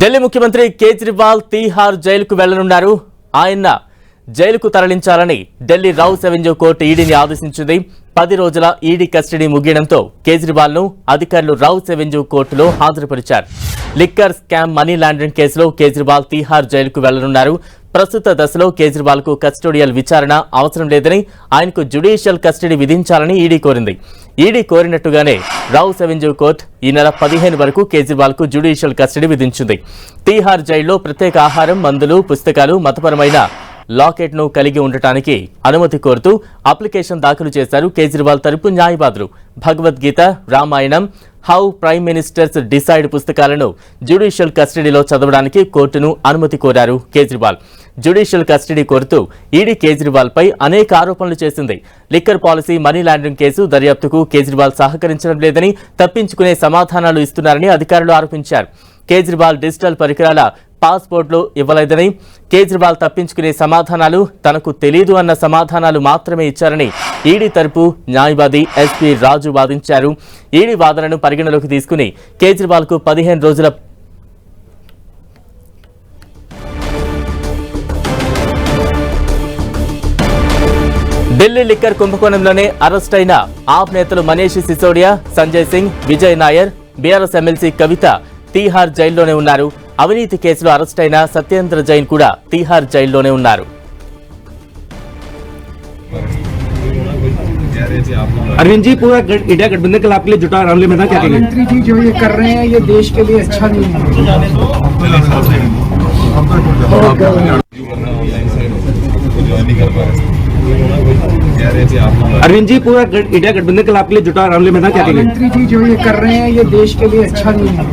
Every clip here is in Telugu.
ఢిల్లీ ముఖ్యమంత్రి కేజ్రీవాల్ తీహార్ జైలుకు వెళ్లనున్నారు. ఆయన జైలుకు తరలించాలని ఢిల్లీ రౌస్ అవెన్యూ కోర్టు ఈడీని ఆదేశించింది. 10 రోజుల ఈడీ కస్టడీ ముగియడంతో కేజ్రీవాల్ ను అధికారులు రౌస్ అవెన్యూ కోర్టులో హాజరుపరిచారు. లిక్కర్ స్కామ్ మనీ లాండరింగ్ కేసులో కేజ్రీవాల్ తీహార్ జైలుకు వెళ్లనున్నారు. ప్రస్తుత దశలో కేజ్రీవాల్ కు కస్టోడియల్ విచారణ అవసరం లేదని, ఆయనకు జ్యుడిషియల్ కస్టడీ విధించాలని ఈడీ కోరింది. ఈడీ కోరినట్టుగానే రౌస్ అవెన్యూ కోర్టు ఈ నెల 15 వరకు కేజ్రీవాల్ కు జ్యుడిషియల్ కస్టడీ విధించింది. తీహార్ జైల్లో ప్రత్యేక ఆహారం, మందులు, పుస్తకాలు, మతపరమైన లాకెట్ ను కలిగి ఉండటానికి అనుమతి కోరుతూ అప్లికేషన్ దాఖలు చేశారు. కేజ్రీవాల్ తరపు న్యాయవాదులు Bhagavad Gita, Ramayanam, how prime ministers decide పుస్తకాలను జ్యుడిషియల్ కస్టడీలో చదవడానికి కోర్టును అనుమతి కోరారు. కేజ్రీవాల్ జ్యుడిషియల్ కస్టడీ కోరుతూ ఈడీ కేజ్రీవాల్ పై అనేక ఆరోపణలు చేసింది. Liquor policy, money laundering case దర్యాప్తుకు కేజ్రీవాల్ సహకరించడం లేదని, తప్పించుకునే సమాధానాలు ఇస్తున్నారని అధికారులు ఆరోపించారు. కేజ్రీవాల్ డిజిటల్ పరికరాల పాస్పోర్ట్లు ఇవ్వలేదని, కేజ్రీవాల్ తప్పించుకునే సమాధానాలు తనకు తెలీదు అన్న సమాధానాలు మాత్రమే ఇచ్చారని ఈడీ తరపు న్యాయవాది ఎస్పీ రాజు వాదించారు. ఈడీ వాదనను పరిగణలోకి తీసుకుని కేజ్రీవాల్ కు 15 రోజుల ఢిల్లీ లిక్కర్ కుంభకోణంలోనే అరెస్ట్ అయిన ఆప్ నేతలు మనీష్ సిసోడియా, సంజయ్ సింగ్, విజయ్ నాయర్, బీఆర్ఎస్ ఎమ్మెల్సీ కవిత తీహార్ జైల్లోనే ఉన్నారు. అవినీతి కేసులో అరెస్ట్ అయిన సత్యేంద్ర జైన్ కూడా తీహార్ జైల్లోనే ఉన్నారు. अरविंद जी, पूरा इंडिया गठबंधन के लाभ के लिए जुटा मामले में था, क्या कहेंगे? मंत्री जी जो ये कर रहे हैं ये देश के लिए अच्छा नहीं है। अरविंद जी, पूरा इंडिया गठबंधन के लाभ के लिए जुटा मामले में था, क्या कहेंगे? मंत्री जी जो ये कर रहे हैं ये देश के लिए अच्छा नहीं है।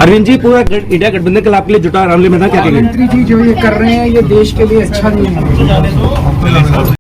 अरविंद जी, पूरा इंडिया गठबंधन के लाभ के लिए जुटा मामले में था, क्या कहेंगे? मंत्री जी जो ये कर रहे हैं ये देश के लिए अच्छा नहीं है।